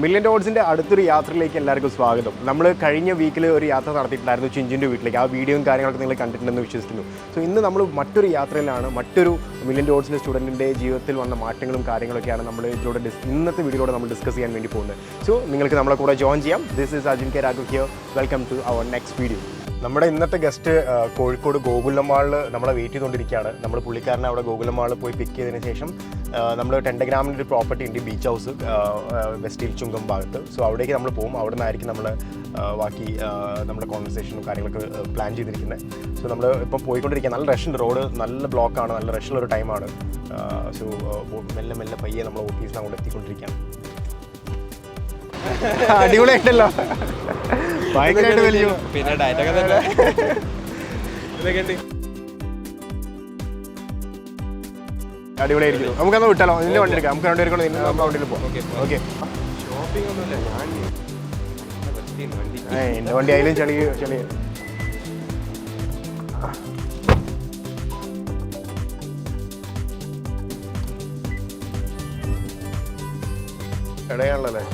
Million ഡോട്ട്സിൻ്റെ അടുത്തൊരു യാത്രയിലേക്ക് എല്ലാവർക്കും സ്വാഗതം. നമ്മൾ കഴിഞ്ഞ വീക്കിൽ ഒരു യാത്ര നടത്തിയിട്ടുണ്ടായിരുന്നു ചിഞ്ചിൻ്റെ വീട്ടിലേക്ക്. ആ വീഡിയോയും കാര്യങ്ങളൊക്കെ നിങ്ങൾ കണ്ടിട്ടുണ്ടെന്ന് വിശ്വസിക്കുന്നു. സോ ഇന്ന് നമ്മൾ മറ്റൊരു യാത്രയിലാണ്. മറ്റൊരു മില്യൺ ഡോട്ട്സിൻ്റെ സ്റ്റുഡൻറ്റിൻ്റെ ജീവിതത്തിൽ വന്ന മാറ്റങ്ങളും കാര്യങ്ങളൊക്കെയാണ് നമ്മൾ ഇതിലൂടെ ഇന്നത്തെ വീഡിയോയിലൂടെ നമ്മൾ ഡിസ്കസ് ചെയ്യാൻ വേണ്ടി പോകുന്നത്. സോ നിങ്ങൾക്ക് നമ്മളെ കൂടെ ജോയിൻ ചെയ്യാം. This is Ajin K Raghav here. Welcome to our next video. നമ്മുടെ ഇന്നത്തെ ഗസ്റ്റ് കോഴിക്കോട് ഗോകുലം മാളിൽ നമ്മളെ വെയിറ്റ് ചെയ്തുകൊണ്ടിരിക്കുകയാണ്. നമ്മൾ പുള്ളിക്കാരനെ അവിടെ ഗോകുലം മാളിൽ പോയി പിക്ക് ചെയ്തതിന് ശേഷം നമ്മൾ 10 ഗ്രാമിൻ്റെ ഒരു പ്രോപ്പർട്ടി ഉണ്ട്, ബീച്ച് ഹൗസ് വെസ്റ്റിൽ ചുങ്കം ഭാഗത്ത്. സോ അവിടേക്ക് നമ്മൾ പോകും. അവിടെ നിന്നായിരിക്കും നമ്മൾ ബാക്കി നമ്മുടെ കോൺവെർസേഷനും കാര്യങ്ങളൊക്കെ പ്ലാൻ ചെയ്തിരിക്കുന്നത്. സോ നമ്മൾ ഇപ്പം പോയിക്കൊണ്ടിരിക്കുക. നല്ല റഷുണ്ട്, റോഡ് നല്ല ബ്ലോക്കാണ്, നല്ല റഷുള്ളൊരു ടൈമാണ്. സോ മെല്ലെ മെല്ലെ പയ്യെ നമ്മൾ ഓഫീസിന് അങ്ങോട്ട് എത്തിക്കൊണ്ടിരിക്കുകയാണ്. അടിപൊളിയായിട്ടല്ലോ, ഭയങ്കരമായിട്ട് വലിയ പിന്നെ ഡയറ്റൊക്കെ തന്നെ അടിപൊളിയായിരിക്കും. നമുക്കൊന്ന് വിട്ടാലോ? ഇതിൻ്റെ വണ്ടി എടുക്കാം. നമുക്ക് രണ്ടുപേരും കൂടെ നമ്മുടെ വണ്ടിയിൽ പോകാം. ഓക്കെ. ഷോപ്പിംഗ് ഒന്നുമില്ല, ഞാൻ എൻ്റെ വണ്ടി ആയാലും ചെളി ഇടയാണല്ലേ.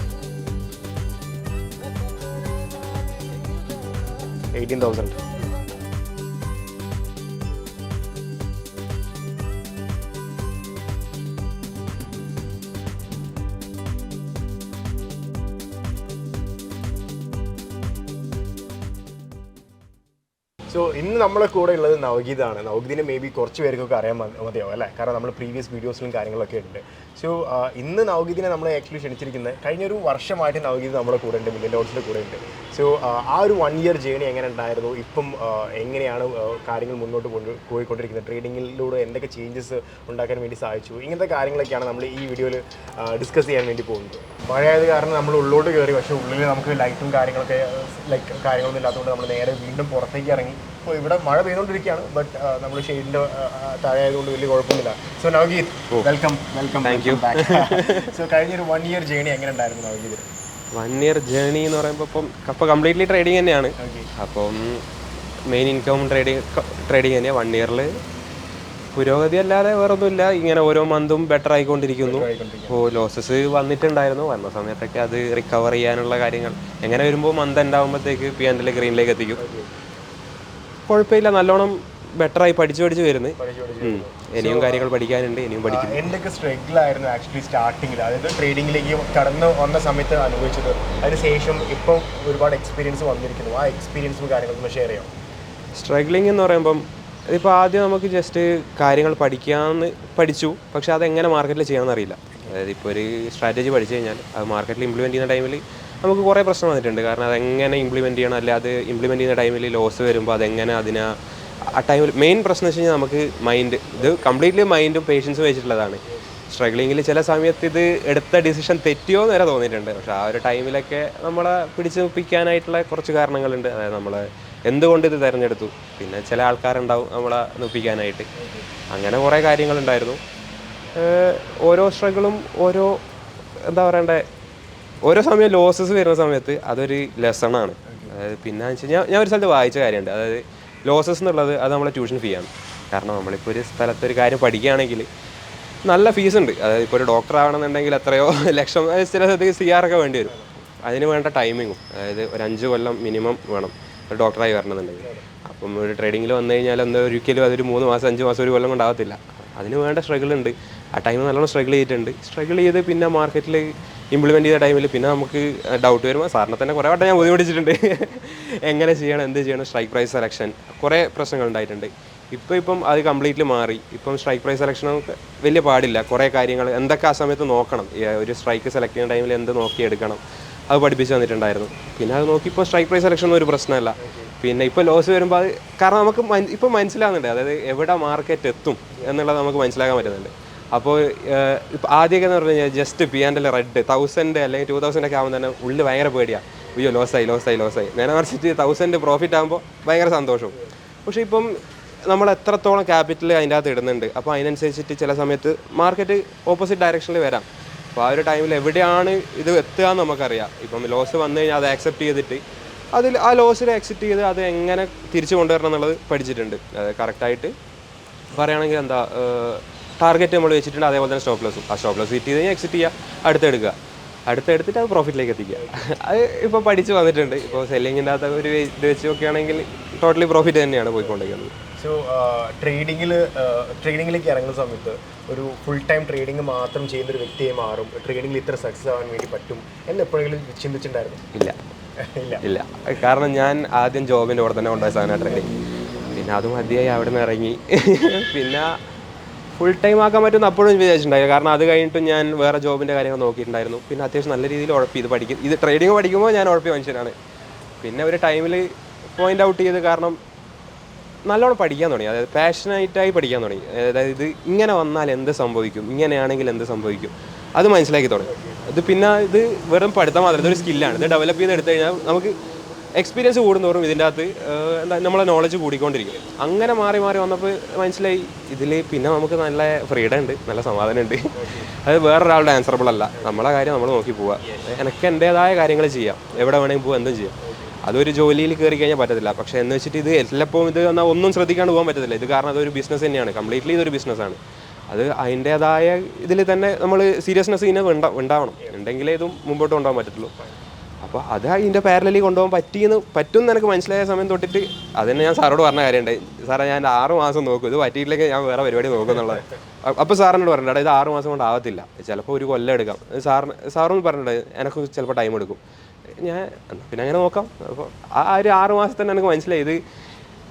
18,000. സോ ഇന്ന് നമ്മളെ കൂടെ ഉള്ളത് നവഗീതാണ്. നവഗീതിനെ മേ ബി കുറച്ച് പേർക്കൊക്കെ അറിയാൻ മതിയാവും അല്ലേ, കാരണം നമ്മൾ പ്രീവിയസ് വീഡിയോസിലും കാര്യങ്ങളൊക്കെ ഉണ്ട്. സോ ഇന്ന് നവഗീതിനെ നമ്മൾ ആക്ച്വലി ക്ഷണിച്ചിരിക്കുന്നത് കഴിഞ്ഞൊരു വർഷമായിട്ട് നവഗീത് നമ്മുടെ കൂടെ ഉണ്ട്, മില്യൺ ഡോട്ട്സിൻ്റെ കൂടെ ഉണ്ട്. സോ ആ ഒരു 1 ഇയർ ജേണി എങ്ങനെ ഉണ്ടായിരുന്നു, ഇപ്പം എങ്ങനെയാണ് കാര്യങ്ങൾ മുന്നോട്ട് പോയിക്കൊണ്ടിരിക്കുന്നത്, ട്രേഡിങ്ങിലൂടെ എന്തൊക്കെ ചേഞ്ചസ് ഉണ്ടാക്കാൻ വേണ്ടി സാധിച്ചു, ഇങ്ങനത്തെ കാര്യങ്ങളൊക്കെയാണ് നമ്മൾ ഈ വീഡിയോയിൽ ഡിസ്കസ് ചെയ്യാൻ വേണ്ടി പോകുന്നത്. മഴയായത് കാരണം നമ്മൾ ഉള്ളോട്ട് കയറി, പക്ഷേ ഉള്ളിൽ നമുക്ക് ലൈറ്റും കാര്യങ്ങളൊക്കെ കാര്യങ്ങളൊന്നും ഇല്ലാത്തതുകൊണ്ട് നമ്മൾ നേരെ വീണ്ടും പുറത്തേക്ക് ഇറങ്ങി. അപ്പോൾ ഇവിടെ മഴ പെയ്തുകൊണ്ടിരിക്കുകയാണ്, ബട്ട് നമ്മൾ ഷെയ്ഡിൻ്റെ താഴെ ആയതുകൊണ്ട് വലിയ കുഴപ്പമൊന്നുമില്ല. So Navgeet, welcome. Thank you. So കഴിഞ്ഞൊരു 1 ഇയർ ജേണി എങ്ങനെ ഉണ്ടായിരുന്നു നവഗീത്? 1 ഇയർ ജേണി എന്ന് പറയുമ്പോൾ ഇപ്പോൾ കംപ്ലീറ്റ്ലി ട്രേഡിങ് തന്നെയാണ്. അപ്പം മെയിൻ ഇൻകം ട്രേഡിങ് തന്നെയാണ്. 1 ഇയറിൽ പുരോഗതി അല്ലാതെ വേറൊന്നുമില്ല. ഇങ്ങനെ ഓരോ മന്തും ബെറ്റർ ആയിക്കൊണ്ടിരിക്കുന്നു. ഇപ്പോൾ ലോസസ് വന്നിട്ടുണ്ടായിരുന്നു, വന്ന സമയത്തൊക്കെ അത് റിക്കവർ ചെയ്യാനുള്ള കാര്യങ്ങൾ എങ്ങനെ വരുമ്പോൾ മന്ത് ഉണ്ടാകുമ്പോഴത്തേക്ക് P&L ഗ്രീനിലേക്ക് എത്തിക്കും. കുഴപ്പമില്ല, നല്ലോണം ബെറ്ററായി പഠിച്ചു വരുന്നു. ഇനിയും കാര്യങ്ങൾ പഠിക്കാനുണ്ട്, ഇനിയും പഠിക്കും. എന്തൊക്കെ സ്ട്രഗിൾ ആയിരുന്നു ആക്ച്വലി സ്റ്റാർട്ടിങ്ങിൽ, അതായത് ട്രേഡിങ്ങിലേക്ക് കടന്നു വന്ന സമയത്ത് അനുഭവിച്ചത്, അതിനുശേഷം ഇപ്പം ഒരുപാട് എക്സ്പീരിയൻസ് വന്നിരിക്കുന്നു, ആ എക്സ്പീരിയൻസും കാര്യങ്ങളൊക്കെ ഷെയർ ചെയ്യാം. സ്ട്രഗ്ലിംഗ് എന്ന് പറയുമ്പം ഇപ്പോൾ ആദ്യം നമുക്ക് ജസ്റ്റ് കാര്യങ്ങൾ പഠിച്ചു, പക്ഷേ അതെങ്ങനെ മാർക്കറ്റിൽ ചെയ്യണമെന്ന് അറിയില്ല. അതായത് ഇപ്പോൾ ഒരു സ്ട്രാറ്റജി പഠിച്ചു കഴിഞ്ഞാൽ അത് മാർക്കറ്റിൽ ഇംപ്ലിമെൻറ്റ് ചെയ്യുന്ന ടൈമിൽ നമുക്ക് കുറേ പ്രശ്നം വന്നിട്ടുണ്ട്. കാരണം അതെങ്ങനെ ഇംപ്ലിമെൻറ്റ് ചെയ്യണം, അല്ലെ അത് ഇംപ്ലിമെൻറ്റ് ചെയ്യുന്ന ടൈമിൽ ലോസ് വരുമ്പോൾ അതെങ്ങനെ ആ ടൈമിൽ മെയിൻ പ്രശ്നം വെച്ച് കഴിഞ്ഞാൽ നമുക്ക് മൈൻഡ്, ഇത് കംപ്ലീറ്റ്ലി മൈൻഡും പേഷ്യൻസും വെച്ചിട്ടുള്ളതാണ്. സ്ട്രഗ്ലിങ്ങിൽ ചില സമയത്ത് ഇത് എടുത്ത ഡിസിഷൻ തെറ്റിയോ എന്ന് വരെ തോന്നിയിട്ടുണ്ട്. പക്ഷേ ആ ഒരു ടൈമിലൊക്കെ നമ്മളെ പിടിച്ച് നിൽപ്പിക്കാനായിട്ടുള്ള കുറച്ച് കാരണങ്ങളുണ്ട്. അതായത് നമ്മൾ എന്തുകൊണ്ട് ഇത് തിരഞ്ഞെടുത്തു, പിന്നെ ചില ആൾക്കാരുണ്ടാവും നമ്മളെ നിൽപ്പിക്കാനായിട്ട്. അങ്ങനെ കുറേ കാര്യങ്ങളുണ്ടായിരുന്നു. ഓരോ സ്ട്രഗിളും ഓരോ സമയം ലോസസ് വരുന്ന സമയത്ത് അതൊരു ലെസണാണ്. അതായത് പിന്നെ വെച്ച് കഴിഞ്ഞാൽ ഞാൻ ഒരു സ്ഥലത്ത് വായിച്ച കാര്യമുണ്ട്. അതായത് ലോസസ് എന്നുള്ളത് അത് നമ്മളെ ട്യൂഷൻ ഫീ ആണ്. കാരണം നമ്മളിപ്പോൾ ഒരു സ്ഥലത്തൊരു കാര്യം പഠിക്കുകയാണെങ്കിൽ നല്ല ഫീസ് ഉണ്ട്. അതായത് ഇപ്പോൾ ഒരു ഡോക്ടർ ആവണമെന്നുണ്ടെങ്കിൽ എത്രയോ ലക്ഷം, ചില സ്ഥലത്തേക്ക് CR ഒക്കെ വേണ്ടി വരും. അതിന് വേണ്ട ടൈമിങ്ങും, അതായത് ഒരു 5 കൊല്ലം മിനിമം വേണം ഒരു ഡോക്ടറായി വരണമെന്നുണ്ടെങ്കിൽ. അപ്പം ഒരു ട്രേഡിങ്ങിൽ വന്നു കഴിഞ്ഞാൽ ഒരിക്കലും അതൊരു 3 മാസം 5 മാസം 1 കൊല്ലം കൊണ്ടാകത്തില്ല. അതിന് വേണ്ട സ്ട്രഗിൾ ഉണ്ട്. ആ ടൈം നല്ലോണം സ്ട്രഗിൾ ചെയ്ത് പിന്നെ മാർക്കറ്റിൽ ഇംപ്ലിമെൻറ്റ് ചെയ്ത ടൈമിൽ പിന്നെ നമുക്ക് ഡൗട്ട് വരുമ്പോൾ സാറിനെ തന്നെ കുറേ വട്ടം ഞാൻ ബുദ്ധിമുട്ടിച്ചിട്ടുണ്ട്. എങ്ങനെ ചെയ്യണം, എന്ത് ചെയ്യണം, സ്ട്രൈക്ക് പ്രൈസ് സെലക്ഷൻ, കുറേ പ്രശ്നങ്ങൾ ഉണ്ടായിട്ടുണ്ട്. ഇപ്പം അത് കംപ്ലീറ്റ്ലി മാറി. ഇപ്പം സ്ട്രൈക്ക് പ്രൈസ് സെലക്ഷനൊക്കെ വലിയ പാടില്ല. കുറേ കാര്യങ്ങൾ എന്തൊക്കെ ആ സമയത്ത് നോക്കണം, ഒരു സ്ട്രൈക്ക് സെലക്ട് ചെയ്യുന്ന ടൈമിൽ എന്ത് നോക്കിയെടുക്കണം, അത് പഠിപ്പിച്ച് തന്നിട്ടുണ്ടായിരുന്നു. പിന്നെ അത് നോക്കി ഇപ്പോൾ സ്ട്രൈക്ക് പ്രൈസ് സെലക്ഷൻ ഒരു പ്രശ്നമല്ല. പിന്നെ ഇപ്പോൾ ലോസ് വരുമ്പോൾ അത് കാരണം നമുക്ക് ഇപ്പം മനസ്സിലാകുന്നുണ്ട്, അതായത് എവിടെ മാർക്കറ്റ് എത്തും എന്നുള്ളത് നമുക്ക് മനസ്സിലാക്കാൻ പറ്റുന്നുണ്ട്. അപ്പോൾ ഇപ്പോൾ ആദ്യമൊക്കെ എന്ന് പറഞ്ഞു കഴിഞ്ഞാൽ ജസ്റ്റ് P&L റെഡ് 1000 അല്ലെങ്കിൽ 2000 ഒക്കെ ആകുമ്പോൾ തന്നെ ഉള്ളിൽ ഭയങ്കര പേടിയാണ്. അയ്യോ ലോസായി. നേരെ മറിച്ചിട്ട് 1000 പ്രോഫിറ്റ് ആകുമ്പോൾ ഭയങ്കര സന്തോഷവും. പക്ഷേ ഇപ്പം നമ്മൾ എത്രത്തോളം ക്യാപിറ്റൽ അതിൻ്റെ അകത്ത് ഇടുന്നുണ്ട്, അപ്പോൾ അതിനനുസരിച്ചിട്ട് ചില സമയത്ത് മാർക്കറ്റ് ഓപ്പോസിറ്റ് ഡയറക്ഷനിൽ വരാം. അപ്പോൾ ആ ഒരു ടൈമിൽ എവിടെയാണ് ഇത് എത്തുക എന്ന് നമുക്കറിയാം. ഇപ്പം ലോസ് വന്നു കഴിഞ്ഞാൽ അത് ആക്സെപ്റ്റ് ചെയ്തിട്ട് ആ ലോസിനെ എക്സിറ്റ് ചെയ്ത് അത് എങ്ങനെ തിരിച്ചു കൊണ്ടുവരണം എന്നുള്ളത് പഠിച്ചിട്ടുണ്ട്. അത് കറക്റ്റായിട്ട് പറയുകയാണെങ്കിൽ ടാർഗറ്റ് നമ്മൾ വെച്ചിട്ടുണ്ട്, അതേപോലെ തന്നെ സ്റ്റോപ്പ് ലോസും. ആ സ്റ്റോപ്പ് ലോസ് ഹിറ്റ് ചെയ്ത് കഴിഞ്ഞാൽ എക്സിറ്റ് ചെയ്യുക, അടുത്തെടുക്കുക. അടുത്തെടുത്തിട്ട് അത് പ്രോഫിറ്റിലേക്ക് എത്തിക്കുക. അത് ഇപ്പോൾ പഠിച്ച് വന്നിട്ടുണ്ട്. ഇപ്പോൾ സെല്ലിങ്ങിൻ്റെ അകത്ത് ഒരു ഇത് വെച്ച് നോക്കുകയാണെങ്കിൽ ടോട്ടലി പ്രോഫിറ്റ് തന്നെയാണ് പോയിക്കൊണ്ടിരിക്കുന്നത്. സോ ട്രേഡിങ്ങിലേക്ക് ഇറങ്ങുന്ന സമയത്ത് ഒരു ഫുൾ ടൈം ട്രേഡിങ് മാത്രം ചെയ്യുന്നൊരു വ്യക്തിയെ മാറും, ട്രേഡിങ്ങിൽ ഇത്ര സക്സസ് ആവാൻ വേണ്ടി പറ്റും എന്ന് എപ്പോഴെങ്കിലും ചിന്തിച്ചിട്ടുണ്ടായിരുന്നു? ഇല്ല ഇല്ല. കാരണം ഞാൻ ആദ്യം ജോബിൻ്റെ കൂടെ തന്നെ കൊണ്ടുപോയ സാധനം ട്രേഡിങ്. പിന്നെ അതും മതിയായി അവിടെ നിന്ന് ഇറങ്ങി. പിന്നെ ഫുൾ ടൈം ആക്കാൻ പറ്റുമെന്ന് അപ്പോഴും വിചാരിച്ചിട്ടുണ്ടായിരുന്നു. കാരണം അത് കഴിഞ്ഞിട്ട് ഞാൻ വേറെ ജോബിൻ്റെ കാര്യങ്ങൾ നോക്കിയിട്ടുണ്ടായിരുന്നു. പിന്നെ അത്യാവശ്യം നല്ല രീതിയിൽ ഉഴപ്പി ഇത് ട്രേഡിങ് പഠിക്കുമ്പോൾ ഞാൻ ഉഴപ്പിയ മനുഷ്യനാണ്. പിന്നെ ഒരു ടൈമിൽ പോയിൻ്റ് ഔട്ട് ചെയ്ത്, കാരണം നല്ലോണം പഠിക്കാൻ തുടങ്ങി, അതായത് പാഷനായിട്ടായി പഠിക്കാൻ തുടങ്ങി. അതായത് ഇത് ഇങ്ങനെ വന്നാൽ എന്ത് സംഭവിക്കും, ഇങ്ങനെയാണെങ്കിൽ എന്ത് സംഭവിക്കും, അത് മനസ്സിലാക്കി തുടങ്ങി. ഇത് പിന്നെ ഇത് വെറും പഠിത്തം മാത്രം, ഇതൊരു സ്കില്ലാണ്. ഇത് ഡെവലപ്പ് ചെയ്ത് എടുത്തു കഴിഞ്ഞാൽ നമുക്ക് എക്സ്പീരിയൻസ് കൂടുന്നതോറും ഇതിൻ്റെ അകത്ത് നമ്മളെ നോളജ് കൂടിക്കൊണ്ടിരിക്കും. അങ്ങനെ മാറി വന്നപ്പോൾ മനസ്സിലായി ഇതിൽ പിന്നെ നമുക്ക് നല്ല ഫ്രീഡം ഉണ്ട്, നല്ല സമാധാനം ഉണ്ട്. അത് വേറൊരാളുടെ ആൻസറബിൾ അല്ല. നമ്മളെ കാര്യം നമ്മൾ നോക്കി പോവുക. എനിക്ക് എൻ്റേതായ കാര്യങ്ങൾ ചെയ്യാം, എവിടെ വേണമെങ്കിൽ പോകാം, എന്തും ചെയ്യാം. അതൊരു ജോലിയിൽ കയറി കഴിഞ്ഞാൽ പറ്റത്തില്ല. പക്ഷേ എന്ന് വെച്ചിട്ട് ഇത് എല്ലപ്പോഴും ഇത് എന്നാൽ ഒന്നും ശ്രദ്ധിക്കാണ്ട് പോകാൻ പറ്റത്തില്ല. ഇത് കാരണം അതൊരു ബിസിനസ് തന്നെയാണ്, കംപ്ലീറ്റ്ലി ഇതൊരു ബിസിനസ്സാണ്. അത് അതിൻ്റേതായ ഇതിൽ തന്നെ നമ്മൾ സീരിയസ്നെസ് ഇതിനെ ഉണ്ടാവണം, ഉണ്ടെങ്കിലേ ഇതും മുമ്പോട്ട് കൊണ്ടുപോകാൻ പറ്റത്തുള്ളൂ. അപ്പോൾ അത് അതിൻ്റെ പാരലലി കൊണ്ടുപോകാൻ പറ്റുമെന്ന് എനിക്ക് മനസ്സിലായ സമയം തൊട്ടിട്ട് അതന്നെ ഞാൻ സാറോട് പറഞ്ഞ കാര്യമുണ്ട്. സാറേ ഞാൻ 6 മാസം നോക്കും, ഇത് പറ്റിയിട്ടില്ലെങ്കിൽ ഞാൻ വേറെ പരിപാടി നോക്കും എന്നുള്ളത്. അപ്പോൾ സാറിനോട് പറഞ്ഞിട്ട് ഇത് 6 മാസം കൊണ്ട് ആവത്തില്ല, ചിലപ്പോൾ ഒരു കൊല്ലം എടുക്കാം. സാറൊന്നും പറഞ്ഞിട്ട് എനിക്ക് ചിലപ്പോൾ ടൈം എടുക്കും. ഞാൻ പിന്നെ അങ്ങനെ നോക്കാം. അപ്പോൾ ആ ഒരു 6 മാസത്തിൽ തന്നെ എനിക്ക് മനസ്സിലായി ഇത്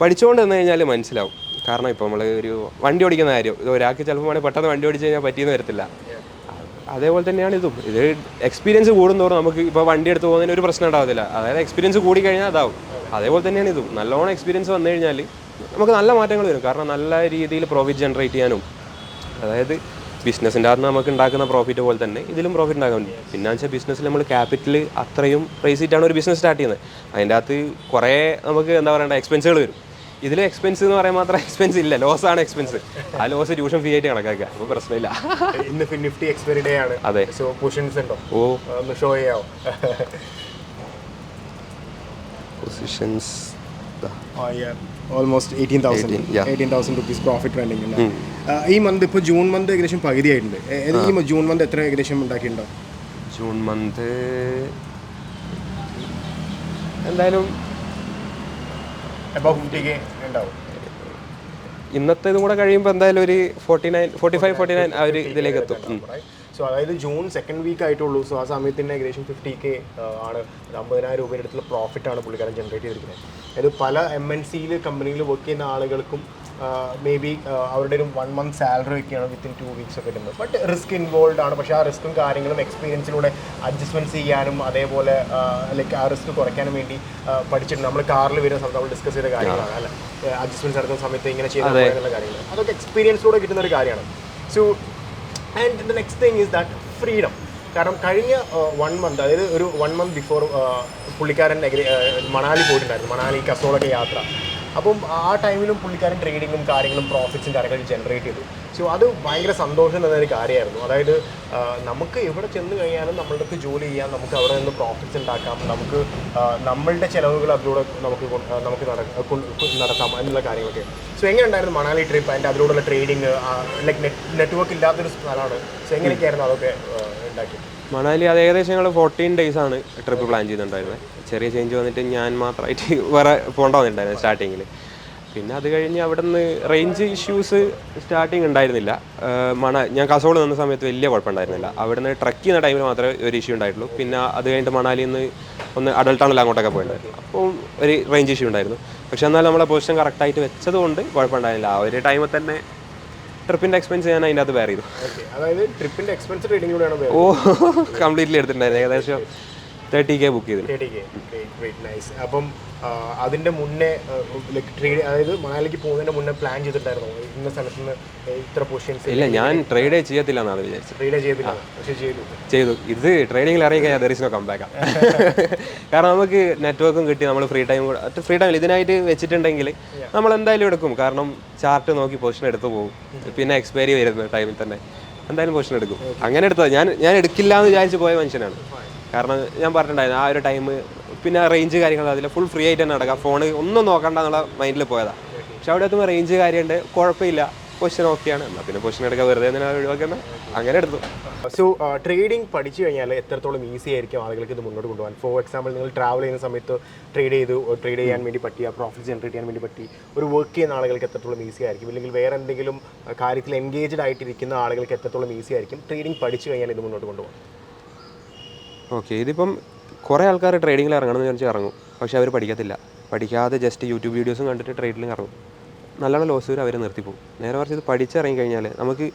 പഠിച്ചുകൊണ്ട് വന്നു കഴിഞ്ഞാൽ മനസ്സിലാവും. കാരണം ഇപ്പോൾ നമ്മൾ ഒരു വണ്ടി ഓടിക്കുന്ന കാര്യം, ഇത് ഒരാൾക്ക് ചിലപ്പോൾ പെട്ടെന്ന് വണ്ടി ഓടിച്ച് കഴിഞ്ഞാൽ പറ്റിയെന്ന് വരത്തില്ല. അതേപോലെ തന്നെയാണ് ഇതും. ഇത് എക്സ്പീരിയൻസ് കൂടുന്നതോറും നമുക്ക് ഇപ്പോൾ വണ്ടി എടുത്ത് പോകുന്നതിന് ഒരു പ്രശ്നം ഉണ്ടാവത്തില്ല. അതായത് എക്സ്പീരിയൻസ് കൂടി കഴിഞ്ഞാൽ അതാവും. അതേപോലെ തന്നെയാണ് ഇതും. നല്ലോണം എക്സ്പീരിയൻസ് വന്നു കഴിഞ്ഞാൽ നമുക്ക് നല്ല മാറ്റങ്ങൾ വരും. കാരണം നല്ല രീതിയിൽ പ്രോഫിറ്റ് ജനറേറ്റ് ചെയ്യാനും, അതായത് ബിസിനസ്സിൻ്റെ അകത്ത് നമുക്ക് ഉണ്ടാക്കുന്ന പ്രോഫിറ്റ് പോലെ തന്നെ ഇതിലും പ്രോഫിറ്റ് ഉണ്ടാക്കാൻ പറ്റും. പിന്നെ വെച്ചാൽ ബിസിനസ്സിൽ നമ്മൾ ക്യാപിറ്റൽ അത്രയും പ്രൈസ് ചെയ്തിട്ടാണ് ഒരു ബിസിനസ് സ്റ്റാർട്ട് ചെയ്യുന്നത്. അതിൻ്റെ അകത്ത് കുറേ നമുക്ക് എന്താ പറയണ്ട എക്സ്പെൻസുകൾ വരും. ഇതിൽ എക്സ്പെൻസ് എന്ന് പറയാൻ മാത്രം എക്സ്പെൻസ് ഇല്ല, ലോസാണ് എക്സ്പെൻസ്. ആ ലോസ് ട്യൂഷൻ ഫീ ആയിട്ട് കണക്കാക്കുക, അപ്പോൾ പ്രശ്നമില്ല. ഇന്ന് നിഫ്റ്റി എക്സ്പയറി ഡേ ആണ്. അതെ. സോ പൊസിഷൻസ് ഉണ്ടോ? ഒന്ന് ഷോ ചെയ്യാമോ? Positions almost 18,000 rupees profit running ഉണ്ട്. ഈ മന്ത് ഇപ്പോൾ ജൂൺ മന്ത് ഏകദേശം പകുതിയായിട്ടുണ്ട്. ഈ ജൂൺ മന്ത് എത്ര ഏകദേശം ഉണ്ടാക്കിയിട്ടുണ്ടോ? ജൂൺ മന്ത് എന്തായാലും അബവ് 50K ഉണ്ടാവും. ഇന്നത്തെ ഇതും കൂടെ കഴിയുമ്പോൾ എന്തായാലും ഒരു 45-49 ആ ഒരു ഇതിലേക്ക് എത്തും. സോ അതായത് ജൂൺ സെക്കൻഡ് വീക്ക് ആയിട്ടുള്ളൂ. സോ ആ സമയത്ത് തന്നെ ഏകദേശം 50K ആണ്, 50,000 രൂപയുടെ അടുത്തുള്ള പ്രോഫിറ്റാണ് പുള്ളിക്കാരൻ ജനറേറ്റ് ചെയ്തിരിക്കുന്നത്. അതായത് പല MNC കമ്പനിയിൽ വർക്ക് ചെയ്യുന്ന ആളുകൾക്കും മേ ബി അവരുടെ ഒരു 1 month സാലറി ഒക്കെയാണ് വിത്തിൻ 2 weeks ഒക്കെ കിട്ടുന്നത്. ബട്ട് റിസ്ക് ഇൻവോൾവ് ആണ്. പക്ഷേ ആ റിസ്ക്കും കാര്യങ്ങളും എക്സ്പീരിയൻസിലൂടെ അഡ്ജസ്റ്റ്മെൻറ്റ്സ് ചെയ്യാനും അതേപോലെ ലൈക്ക് ആ റിസ്ക് കുറയ്ക്കാനും വേണ്ടി പഠിച്ചിട്ടുണ്ട്. നമ്മൾ കാറിൽ വരുന്ന സമയത്ത് നമ്മൾ ഡിസ്കസ് ചെയ്ത കാര്യങ്ങളാണ് അല്ല, അഡ്ജസ്റ്റ്മെൻറ്റ്സ് നടത്തുന്ന സമയത്ത് ഇങ്ങനെ ചെയ്യുന്ന കാര്യങ്ങൾ, അതൊക്കെ എക്സ്പീരിയൻസിലൂടെ കിട്ടുന്ന ഒരു കാര്യമാണ്. So and the next thing is that freedom. കാരണം കഴിഞ്ഞ 1 month, അതായത് ഒരു 1 month ബിഫോർ പുള്ളിക്കാരൻ മണാലി പോയിട്ടുണ്ടായിരുന്നു, മണാലി കസോളൊക്കെ യാത്ര. അപ്പം ആ ടൈമിലും പുള്ളിക്കാരൻ ട്രേഡിങ്ങും കാര്യങ്ങളും പ്രോഫിറ്റ്സും കാര്യങ്ങളും ജനറേറ്റ് ചെയ്തു. സോ അത് ഭയങ്കര സന്തോഷം തന്നൊരു കാര്യമായിരുന്നു. അതായത് നമുക്ക് എവിടെ ചെന്ന് കഴിഞ്ഞാലും നമ്മൾക്ക് ജോലി ചെയ്യാം, നമുക്ക് അവിടെ നിന്ന് പ്രോഫിറ്റ്സ് ഉണ്ടാക്കാം, നമുക്ക് നമ്മളുടെ ചിലവുകൾ അതിലൂടെ നമുക്ക് നടത്താം എന്നുള്ള കാര്യങ്ങളൊക്കെ. സോ എങ്ങനെ ഉണ്ടായിരുന്നു മണാലി ട്രിപ്പ്, അതിൻ്റെ അതിലൂടെയുള്ള ട്രേഡിങ്? ലൈക്ക് നെറ്റ്വർക്ക് ഇല്ലാത്തൊരു സ്ഥലമാണ്. സോ എങ്ങനെയൊക്കെയായിരുന്നു അതൊക്കെ ഉണ്ടാക്കി? മണാലി അത് ഏകദേശം ഞങ്ങൾ 14 days ആണ് ട്രിപ്പ് പ്ലാൻ ചെയ്തിട്ടുണ്ടായിരുന്നത്. ചെറിയ ചേഞ്ച് വന്നിട്ട് ഞാൻ മാത്രമായിട്ട് വേറെ പോകേണ്ട വന്നിട്ടുണ്ടായിരുന്നു സ്റ്റാർട്ടിങ്ങിൽ. പിന്നെ അത് കഴിഞ്ഞ് അവിടെ നിന്ന് റേഞ്ച് ഇഷ്യൂസ് സ്റ്റാർട്ടിങ് ഉണ്ടായിരുന്നില്ല. ഞാൻ കാസർഗോഡ് നിന്ന സമയത്ത് വലിയ കുഴപ്പമുണ്ടായിരുന്നില്ല. അവിടെ നിന്ന് ട്രക്ക് ചെയ്യുന്ന ടൈമിൽ മാത്രമേ ഒരു ഇഷ്യൂ ഉണ്ടായിട്ടുള്ളൂ. പിന്നെ അത് കഴിഞ്ഞിട്ട് മണാലിയിൽ നിന്ന് ഒന്ന് അഡൾട്ട് ടൗണിൽ അങ്ങോട്ടൊക്കെ പോയിട്ടുണ്ടായിരുന്നു. അപ്പോൾ ഒരു റേഞ്ച് ഇഷ്യൂ ഉണ്ടായിരുന്നു. പക്ഷേ എന്നാൽ നമ്മളെ പൊസിഷൻ കറക്റ്റായിട്ട് വെച്ചതുകൊണ്ട് കുഴപ്പമുണ്ടായിരുന്നില്ല. ആ ഒരു ടൈമിൽ തന്നെ ട്രിപ്പിൻ്റെ എക്സ്പെൻസ് ഞാൻ അതിൻ്റെ അകത്ത് ബെയർ ചെയ്തു. അതായത് ട്രിപ്പിൻ്റെ എക്സ്പെൻസ് ട്രേഡിങ്ങിലൂടെയാണ്? കംപ്ലീറ്റ്ലി എടുത്തിട്ടുണ്ടായിരുന്നു. ഏകദേശം 30K ബുക്ക് ചെയ്തു. 30K. Great, nice. അപ്പം അതിൻ്റെ മുന്നേ ട്രേഡ്, അതായത് മണാലിക്ക് പോകുന്നതിൻ്റെ മുന്നേ പ്ലാൻ ചെയ്തിട്ടായിരുന്നു ഇന്ന സ്ഥലത്ത് നിന്ന് ഇത്ര പൊസിഷൻസ്? ഇല്ല, ഞാൻ ട്രേഡ് ചെയ്യത്തില്ല എന്നാണ് വിചാരിച്ചത്. ട്രേഡ് ചെയ്തില്ല, പക്ഷേ ചെയ്തു. ഇത് ട്രേഡിങ്ങിൽ ഇറങ്ങി കഴിഞ്ഞാൽ ദർ ഈസ് നോ കംബാക്ക്. കാരണം നമുക്ക് നെറ്റ്വർക്കും കിട്ടി, നമ്മൾ ഫ്രീ ടൈം ഇതിനായിട്ട് വെച്ചിട്ടുണ്ടെങ്കിൽ നമ്മൾ എന്തായാലും എടുക്കും. കാരണം ചാർട്ട് നോക്കി പൊസിഷൻ എടുത്തു പോകും. പിന്നെ എക്സ്പയറി വരുന്ന ടൈമിൽ തന്നെ എന്തായാലും പൊസിഷൻ എടുക്കും. അങ്ങനെ എടുത്തത്. ഞാൻ എടുക്കില്ല എന്ന് വിചാരിച്ച് പോയ മനുഷ്യനാണ്. കാരണം ഞാൻ പറഞ്ഞിട്ടുണ്ടായിരുന്നു ആ ഒരു ടൈം, പിന്നെ റേഞ്ച് കാര്യങ്ങൾ അതിൽ ഫുൾ ഫ്രീ ആയിട്ട് തന്നെ നടക്കാം, ഫോൺ ഒന്നും നോക്കണ്ട എന്നുള്ള മൈൻഡിൽ പോയതാണ്. പക്ഷെ അവിടെ എത്തുമ്പോൾ റേഞ്ച് കാര്യമുണ്ട്, കുഴപ്പമില്ല. പൊസിഷൻ ഓക്കെയാണ്, എന്നാൽ പിന്നെ പൊസിഷൻ എടുക്കാൻ വെറുതെ ഒഴിവാക്കുന്ന അങ്ങനെ എടുത്തു. സോ ട്രേഡിംഗ് പഠിച്ചു കഴിഞ്ഞാൽ എത്രത്തോളം ഈസി ആയിരിക്കും ആളുകൾക്ക് ഇത് മുന്നോട്ട് കൊണ്ടുപോകാൻ? ഫോർ എക്സാമ്പിൾ, നിങ്ങൾ ട്രാവൽ ചെയ്യുന്ന സമയത്ത് ട്രേഡ് ചെയ്യാൻ വേണ്ടി പറ്റിയ, പ്രോഫിറ്റ് ജനറേറ്റ് ചെയ്യാൻ വേണ്ടി പറ്റി ഒരു വർക്ക് ചെയ്യുന്ന ആളുകൾക്ക് എത്രത്തോളം ഈസി ആയിരിക്കും? ഇല്ലെങ്കിൽ വേറെ എന്തെങ്കിലും കാര്യത്തിൽ എൻഗേജ്ഡ് ആയിട്ടിരിക്കുന്ന ആളുകൾക്ക് എത്രത്തോളം ഈസി ആയിരിക്കും ട്രേഡിംഗ് പഠിച്ചു കഴിഞ്ഞാൽ ഇത് മുന്നോട്ട് കൊണ്ടുപോകാൻ? ഓക്കെ, ഇതിപ്പം കുറേ ആൾക്കാർ ട്രേഡിങ്ങിൽ ഇറങ്ങണമെന്ന് വിചാരിച്ചാൽ ഇറങ്ങും, പക്ഷേ അവർ പഠിക്കത്തില്ല. പഠിക്കാതെ ജസ്റ്റ് യൂട്യൂബ് വീഡിയോസും കണ്ടിട്ട് ട്രേഡിൽ ഇറങ്ങും. നല്ലോണം ലോസ് വരും, അവർ നിർത്തിപ്പോകും. നേരെ മറിച്ച് ഇത് പഠിച്ചിറങ്ങി കഴിഞ്ഞാൽ നമുക്ക്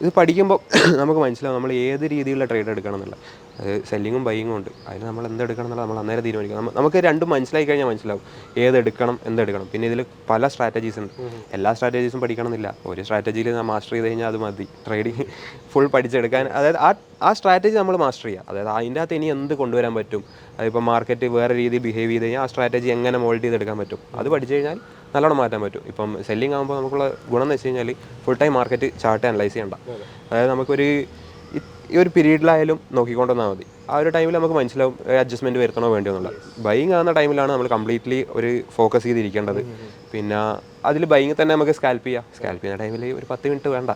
ഇത് പഠിക്കുമ്പോൾ നമുക്ക് മനസ്സിലാവും നമ്മൾ ഏത് രീതിയിലുള്ള ട്രേഡ് എടുക്കണം എന്നുള്ള. അത് സെല്ലിങ്ങും ബൈയിങ്ങും ഉണ്ട്, അതിന് നമ്മൾ എന്തെടുക്കണം എന്നുള്ളത് നമ്മൾ അന്നേരം തീരുമാനിക്കണം. നമുക്ക് രണ്ടും മനസ്സിലായി കഴിഞ്ഞാൽ മനസ്സിലാവും ഏതെടുക്കണം എന്തെടുക്കണം. പിന്നെ ഇതിൽ പല സ്ട്രാറ്റജീസ് ഉണ്ട്, എല്ലാ സ്ട്രാറ്റജീസും പഠിക്കണം എന്നില്ല. ഒരു സ്ട്രാറ്റജിയിൽ മാസ്റ്റർ ചെയ്ത് കഴിഞ്ഞാൽ അത് മതി ട്രേഡിങ് ഫുൾ പഠിച്ചെടുക്കാൻ. അതായത് ആ സ്ട്രാറ്റജി നമ്മൾ മാസ്റ്റർ ചെയ്യുക, അതായത് അതിൻ്റെ അകത്ത് ഇനി എന്ത് കൊണ്ടുവരാൻ പറ്റും, അതിപ്പോൾ മാർക്കറ്റ് വേറെ രീതിയിൽ ബിഹേവ് ചെയ്ത് കഴിഞ്ഞാൽ ആ സ്ട്രാറ്റജി എങ്ങനെ മോൾഡ് ചെയ്തെടുക്കാൻ പറ്റും, അത് പഠിച്ചു കഴിഞ്ഞാൽ നല്ലോണം മാറ്റാൻ പറ്റും. ഇപ്പം സെല്ലിംഗ് ആകുമ്പോൾ നമുക്കുള്ള ഗുണം എന്ന് വെച്ച് കഴിഞ്ഞാൽ full time market chart analyse ചെയ്യണ്ട. അതായത് നമുക്കൊരു ഈ ഒരു പീരീഡിലായാലും നോക്കിക്കൊണ്ടുവന്നാൽ മതി. ആ ഒരു ടൈമിൽ നമുക്ക് മനസ്സിലാവും അഡ്ജസ്റ്റ്മെൻറ്റ് വരുത്തണോ വേണ്ടിയോ എന്നുള്ളത്. ബൈയിങ് ആകുന്ന ടൈമിലാണ് നമ്മൾ കംപ്ലീറ്റ്ലി ഒരു ഫോക്കസ് ചെയ്തിരിക്കേണ്ടത്. പിന്നെ അതിൽ ബൈയിങ് തന്നെ നമുക്ക് സ്കാൽപ്പ് ചെയ്യുന്ന ടൈമിൽ ഒരു 10 മിനിറ്റ് വേണ്ട,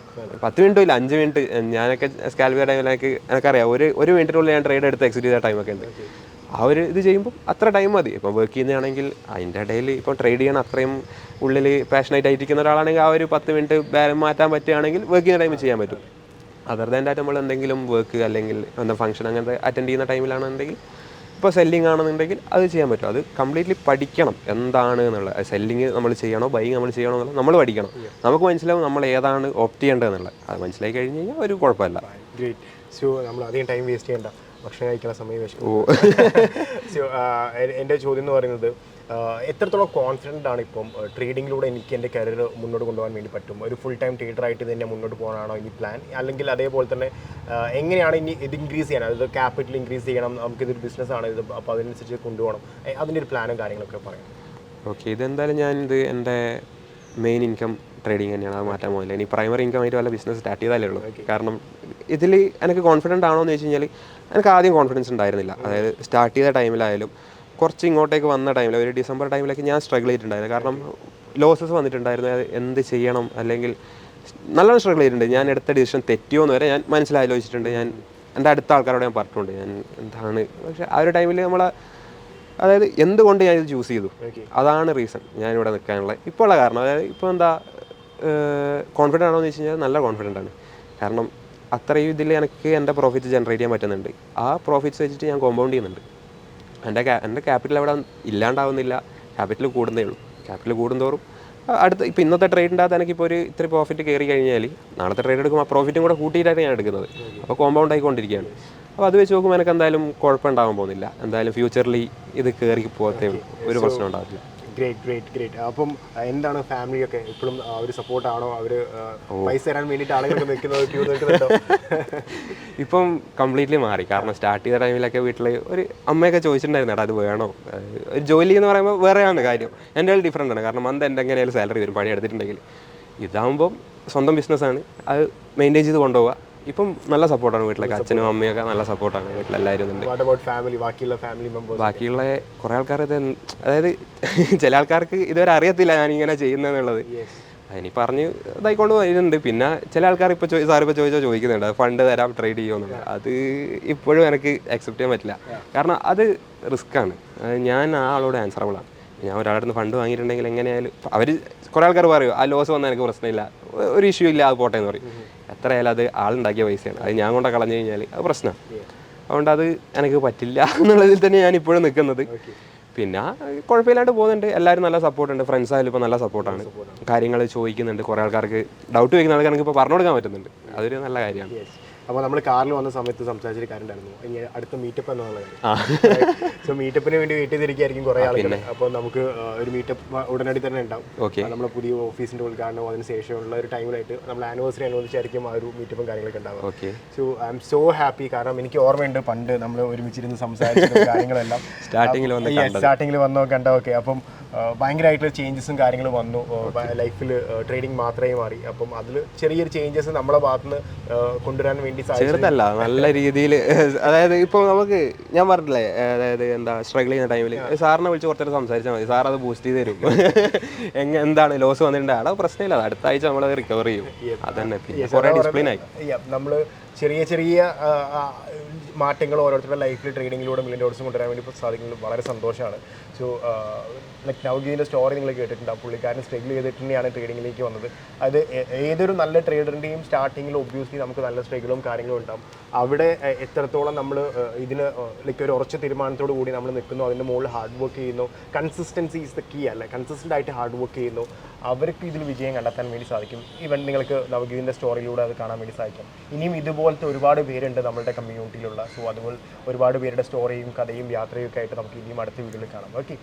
10 മിനിറ്റും ഇല്ല, 5 മിനിറ്റ്. ഞാനൊക്കെ സ്കാൽപ്പ് ചെയ്യുന്ന ടൈമിലേക്ക് എനിക്കറിയാം ഒരു മിനിറ്റിനുള്ളിൽ ഞാൻ ട്രേഡ് എടുത്ത് എക്സിറ്റ് ചെയ്ത ടൈമൊക്കെ ഉണ്ട്. ആ ഒരു ഇത് ചെയ്യുമ്പോൾ അത്ര ടൈം മതി. ഇപ്പം വർക്ക് ചെയ്യുന്നതാണെങ്കിൽ അതിൻ്റെ ഇടയിൽ ഇപ്പോൾ ട്രേഡ് ചെയ്യണം അത്രയും ഉള്ളിൽ പാഷനേറ്റ് ആയിട്ടിരിക്കുന്ന ഒരാളാണെങ്കിൽ ആ ഒരു 10 മിനിറ്റ് മാറ്റാൻ പറ്റുകയാണെങ്കിൽ വർക്ക് ചെയ്യുന്ന ടൈമിൽ ചെയ്യാൻ പറ്റും. അതർ ദാൻ ആയിട്ട് നമ്മൾ എന്തെങ്കിലും വർക്ക് അല്ലെങ്കിൽ എന്താ ഫംഗ്ഷൻ അങ്ങനത്തെ അറ്റൻഡ് ചെയ്യുന്ന ടൈമിലാണെന്നുണ്ടെങ്കിൽ, ഇപ്പോൾ സെല്ലിംഗ് ആണെന്നുണ്ടെങ്കിൽ അത് ചെയ്യാൻ പറ്റും. അത് കംപ്ലീറ്റ്ലി പഠിക്കണം എന്താണ് എന്നുള്ളത്. സെല്ലിംഗ് നമ്മൾ ചെയ്യണോ ബൈയിങ് നമ്മൾ ചെയ്യണോ എന്നുള്ളത് നമ്മൾ പഠിക്കണം. നമുക്ക് മനസ്സിലാവും നമ്മൾ ഏതാണ് ഓപ്റ്റ് ചെയ്യേണ്ടതെന്നുള്ളത്. അത് മനസ്സിലാക്കി കഴിഞ്ഞ് കഴിഞ്ഞാൽ ഒരു കുഴപ്പമില്ല. ഗ്രേറ്റ്. സോ നമ്മൾ അധികം ടൈം വേസ്റ്റ് ചെയ്യേണ്ട, ഭക്ഷണം കഴിക്കുന്ന സമയം വെച്ചു. സോ എൻ്റെ ചോദ്യം എന്ന് പറയുന്നത്, എത്രത്തോളം കോൺഫിഡൻ്റ് ആണ് ഇപ്പം ട്രേഡിങ്ങിലൂടെ എനിക്ക് എൻ്റെ കരിയർ മുന്നോട്ട് കൊണ്ടുപോകാൻ വേണ്ടി പറ്റും? ഒരു ഫുൾ ടൈം ട്രേഡറായിട്ട് തന്നെ മുന്നോട്ട് പോകാനാണോ ഇനി പ്ലാൻ? അല്ലെങ്കിൽ അതേപോലെ തന്നെ എങ്ങനെയാണ് ഇനി ഇത് ഇൻക്രീസ് ചെയ്യാൻ? അതായത് ക്യാപിറ്റൽ ഇൻക്രീസ് ചെയ്യണം, നമുക്കിതൊരു ബിസിനസ്സാണ് ഇത്, അപ്പോൾ അതിനനുസരിച്ച് കൊണ്ടുപോകണം. അതിൻ്റെ ഒരു പ്ലാനും കാര്യങ്ങളൊക്കെ പറയാം. ഓക്കെ, ഇതെന്തായാലും ഞാനിത് എൻ്റെ മെയിൻ ഇൻകം ട്രേഡിങ് തന്നെയാണ്, അത് മാറ്റാൻ പോകില്ല. ഇനി പ്രൈമറി ഇൻകം ആയിട്ട് വല്ല ബിസിനസ് സ്റ്റാർട്ട് ചെയ്താലേ ഉള്ളൂ. കാരണം ഇതിൽ എനിക്ക് കോൺഫിഡൻ്റ് ആണോ എന്ന് വെച്ച് കഴിഞ്ഞാൽ എനിക്ക് ആദ്യം കോൺഫിഡൻസ് ഉണ്ടായിരുന്നില്ല. അതായത് സ്റ്റാർട്ട് ചെയ്ത ടൈമിലായാലും കുറച്ച് ഇങ്ങോട്ടേക്ക് വന്ന ടൈമിൽ ഒരു ഡിസംബർ ടൈമിലൊക്കെ ഞാൻ സ്ട്രഗിൾ ചെയ്തിട്ടുണ്ടായിരുന്നു. കാരണം ലോസസ് വന്നിട്ടുണ്ടായിരുന്നു. എന്ത് ചെയ്യണം, അല്ലെങ്കിൽ നല്ലോണം സ്ട്രഗിൾ ചെയ്തിട്ടുണ്ട്. ഞാൻ എടുത്ത ഡിസിഷൻ തെറ്റിയോ എന്ന് വരെ ഞാൻ മനസ്സിലാലോചിച്ചിട്ടുണ്ട്. ഞാൻ എൻ്റെ അടുത്ത ആൾക്കാരോട് ഞാൻ പറഞ്ഞിട്ടുണ്ട് ഞാൻ എന്താണ്. പക്ഷേ ആ ഒരു ടൈമിൽ അതായത് എന്തുകൊണ്ട് ഞാനിത് ചൂസ് ചെയ്തു, അതാണ് റീസൺ ഞാനിവിടെ നിൽക്കാനുള്ള ഇപ്പോൾ ഉള്ള കാരണം. അതായത് ഇപ്പോൾ എന്താ കോൺഫിഡൻ്റ് ആണോ എന്ന് വെച്ച് കഴിഞ്ഞാൽ നല്ല കോൺഫിഡൻ്റ് ആണ്. കാരണം അത്രയും ഇതിൽ എനിക്ക് എൻ്റെ പ്രോഫിറ്റ് ജനറേറ്റ് ചെയ്യാൻ പറ്റുന്നുണ്ട്. ആ പ്രോഫിറ്റ്സ് വെച്ചിട്ട് ഞാൻ കോമ്പൗണ്ട് ചെയ്യുന്നുണ്ട്. എൻ്റെ ക്യാപിറ്റൽ അവിടെ ഇല്ലാണ്ടാവുന്നില്ല, ക്യാപിറ്റൽ കൂടുന്നേ ഉള്ളൂ. ക്യാപിറ്റൽ കൂടുന്തോറും ഇപ്പോൾ ഇന്നത്തെ ട്രേഡിൻ്റെ അകത്ത് എനിക്കിപ്പോൾ ഒരു ഇത്ര പ്രോഫിറ്റ് കയറി കഴിഞ്ഞാൽ നാളത്തെ ട്രേഡ് എടുക്കുമ്പോൾ ആ പ്രോഫിറ്റും കൂടെ കൂട്ടിയിട്ടാണ് ഞാൻ എടുക്കുന്നത്. അപ്പോൾ കോമ്പൗണ്ട് ആയിക്കൊണ്ടിരിക്കുകയാണ്. അപ്പോൾ അത് വെച്ച് നോക്കുമ്പോൾ എനിക്ക് എന്തായാലും കുഴപ്പമുണ്ടാകാൻ പോകുന്നില്ല. എന്തായാലും ഫ്യൂച്ചറിൽ ഇത് കയറി പോകത്തേ ഉള്ളൂ, ഒരു പ്രശ്നം ഉണ്ടാവില്ല. ഗ്രേറ്റ്. അപ്പം എന്താണ് ഫാമിലിയൊക്കെ ഇപ്പോഴും ഒരു സപ്പോർട്ടാണോ? അവർ പൈസ തരാൻ വേണ്ടിയിട്ട് ആളുകളൊക്കെ നിൽക്കുന്നത്, ക്യൂ നിൽക്കുന്നുണ്ടോ? ഇപ്പം കംപ്ലീറ്റ്ലി മാറി. കാരണം സ്റ്റാർട്ട് ചെയ്ത ടൈമിലൊക്കെ വീട്ടിൽ ഒരു അമ്മയൊക്കെ ചോദിച്ചിട്ടുണ്ടായിരുന്നു, അത് വേണോ? ഒരു ജോലി എന്ന് പറയുമ്പോൾ വേറെയാണ് കാര്യം. എൻ്റെ ഡിഫറൻ്റ് ആണ്. കാരണം മന്ത് എൻ്റെ എങ്ങനെയായാലും സാലറി വരും പണി എടുത്തിട്ടുണ്ടെങ്കിൽ. ഇതാകുമ്പം സ്വന്തം ബിസിനസ്സാണ്, അത് മെയിൻറ്റെയിൻ ചെയ്ത് കൊണ്ടുപോവുക. ഇപ്പം നല്ല സപ്പോർട്ടാണ് വീട്ടിലൊക്കെ, അച്ഛനും അമ്മയൊക്കെ നല്ല സപ്പോർട്ടാണ് വീട്ടിലെല്ലാവരും ഉണ്ട്. ബാക്കിയുള്ള കുറേ ആൾക്കാർ അതായത് ചില ആൾക്കാർക്ക് ഇതുവരെ അറിയത്തില്ല ഞാനിങ്ങനെ ചെയ്യുന്നതെന്നുള്ളത്. അതിനി പറഞ്ഞ് ഇതായിക്കൊണ്ട് വരുന്നുണ്ട്. പിന്നെ ചില ആൾക്കാർ ഇപ്പോൾ സാറിപ്പോൾ ചോദിക്കുന്നുണ്ട് ഫണ്ട് തരാം ട്രേഡ് ചെയ്യുമെന്നുള്ളത്. അത് ഇപ്പോഴും എനിക്ക് അക്സെപ്റ്റ് ചെയ്യാൻ പറ്റില്ല. കാരണം അത് റിസ്ക്കാണ്. ഞാൻ ആ ആളോട് ആൻസറബിളാണ്. ഞാൻ ഒരാളുടെ നിന്ന് ഫണ്ട് വാങ്ങിയിട്ടുണ്ടെങ്കിൽ എങ്ങനെയായാലും അവർ കുറേ ആൾക്കാർ പറയും ആ ലോസ് വന്നാൽ എനിക്ക് പ്രശ്നമില്ല, ഒരു ഇഷ്യൂ ഇല്ല, അത് പോട്ടെ എന്ന് പറയും. എത്രയായാലും അത് ആളുണ്ടാക്കിയ പൈസയാണ്, അത് ഞാൻ കൊണ്ട് കളഞ്ഞു കഴിഞ്ഞാൽ അത് പ്രശ്നമാണ്. അതുകൊണ്ട് അത് എനിക്ക് പറ്റില്ല എന്നുള്ളതിൽ തന്നെ ഞാൻ ഇപ്പോഴും നിൽക്കുന്നത്. പിന്നെ കുഴപ്പമില്ലാണ്ട് പോകുന്നുണ്ട്. എല്ലാവരും നല്ല സപ്പോർട്ടുണ്ട്. ഫ്രണ്ട്സ് ആയാലും ഇപ്പോൾ നല്ല സപ്പോർട്ടാണ്. കാര്യങ്ങൾ ചോദിക്കുന്നുണ്ട്. കുറേ ആൾക്കാർക്ക് ഡൗട്ട് ചോദിക്കുന്ന ആൾക്കാർക്ക് എനിക്ക് ഇപ്പോൾ പറഞ്ഞു കൊടുക്കാൻ പറ്റുന്നുണ്ട്. അതൊരു നല്ല കാര്യമാണ്. അപ്പോൾ നമ്മൾ കാറിൽ വന്ന സമയത്ത് സംസാരിച്ചൊരു കാര്യം ഉണ്ടായിരുന്നു, ഇനി അടുത്ത മീറ്റപ്പ് എന്നുള്ള കാര്യം. സോ മീറ്റപ്പിന് വേണ്ടി വെയിറ്റ് ചെയ്തിരിക്കുകയായിരിക്കും കുറേ ആളുകൾ. അപ്പോൾ നമുക്ക് ഒരു മീറ്റപ്പ് ഉടനടി തന്നെ ഉണ്ടാവും. നമ്മൾ പുതിയ ഓഫീസിൻ്റെ ഉദ്ഘാടനം അതിന് ശേഷമുള്ള ഒരു ടൈമിലായിട്ട് നമ്മൾ ആനിവേഴ്സറി അനുവദിച്ചായിരിക്കും ആ ഒരു മീറ്റപ്പും കാര്യങ്ങളൊക്കെ ഉണ്ടാവുക. So I M so happy. കാരണം എനിക്ക് ഓർമ്മയുണ്ട് പണ്ട് നമ്മൾ ഒരുമിച്ചിരുന്ന് സംസാരിച്ച കാര്യങ്ങളെല്ലാം സ്റ്റാർട്ടിങ്ങിൽ വന്നോ കണ്ടോ. അപ്പം ഭയങ്കരമായിട്ടുള്ള ചേഞ്ചസും കാര്യങ്ങളും വന്നു ലൈഫിൽ. ട്രേഡിങ് മാത്രമേ മാറി. അപ്പം അതിൽ ചെറിയൊരു ചേഞ്ചസ് നമ്മളെ ഭാഗത്തുനിന്ന് കൊണ്ടുവരാൻ വേണ്ടി വേണ്ടി സാധിച്ചു? ചെറുതല്ല, നല്ല രീതിയിൽ. അതായത് ഇപ്പോൾ നമുക്ക് ഞാൻ പറഞ്ഞില്ലേ, അതായത് എന്താ സ്ട്രഗിൾ ചെയ്യുന്ന ടൈമിൽ സാറിനെ വിളിച്ച് കുറച്ചേരം സംസാരിച്ചാൽ മതി, സാർ അത് ബൂസ്റ്റ് ചെയ്ത് തരും. എന്താണ് ലോസ് വന്നിട്ടുണ്ട്, അവിടെ പ്രശ്നമില്ല, അടുത്ത ആഴ്ച നമ്മളത് റിക്കവർ ചെയ്യും. അതന്നെ. പിന്നെ കുറേ ഡിസിപ്ലിൻ ആയി. നമ്മൾ ചെറിയ ചെറിയ മാറ്റങ്ങൾ ഓരോരുത്തരുടെ ലൈഫിൽ ട്രേഡിങ്ങിലൂടെ മില്യൺ ഡോളേഴ്സ് കൊണ്ടുവരാൻ വേണ്ടി സാധിക്കുന്നത് വളരെ സന്തോഷമാണ്. സോ ലൈക്ക് നവഗീൻ്റെ സ്റ്റോറി നിങ്ങൾ കേട്ടിട്ടുണ്ടാവും. പുള്ളിക്കാരൻ സ്ട്രഗിൾ ചെയ്തിട്ട് തന്നെയാണ് ട്രേഡിങ്ങിലേക്ക് വന്നത്. അത് ഏതൊരു നല്ല ട്രേഡറിൻ്റെയും സ്റ്റാർട്ടിങ്ങിൽ ഒബ്വിയസ്ലി നമുക്ക് നല്ല സ്ട്രഗിളും കാര്യങ്ങളും ഉണ്ടാവും. അവിടെ എത്രത്തോളം നമ്മൾ ഇതിന് ലൈക്ക് ഒരു ഉറച്ച തീരുമാനത്തോടു കൂടി നമ്മൾ നിൽക്കുന്നു, അതിൻ്റെ മുകളിൽ ഹാർഡ് വർക്ക് ചെയ്യുന്നു, കൺസിസ്റ്റൻസി ഈസ് ദ കീ അല്ലേ, കൺസിസ്റ്റൻ്റ് ആയിട്ട് ഹാർഡ് വർക്ക് ചെയ്യുന്നു, അവർക്ക് ഇതിൽ വിജയം കണ്ടെത്താൻ വേണ്ടി സാധിക്കും. ഈവൻ നിങ്ങൾക്ക് നവഗീൻ്റെ സ്റ്റോറിയിലൂടെ അത് കാണാൻ വേണ്ടി സാധിക്കും. ഇനിയും ഇതുപോലത്തെ ഒരുപാട് പേരുണ്ട് നമ്മളുടെ കമ്മ്യൂണിറ്റിയിലുള്ള. സോ അതുപോലെ ഒരുപാട് പേരുടെ സ്റ്റോറിയും കഥയും യാത്രയും ഒക്കെ ആയിട്ട് നമുക്ക് ഇനിയും അടുത്ത വീഡിയോയിൽ കാണാം. ഓക്കെ.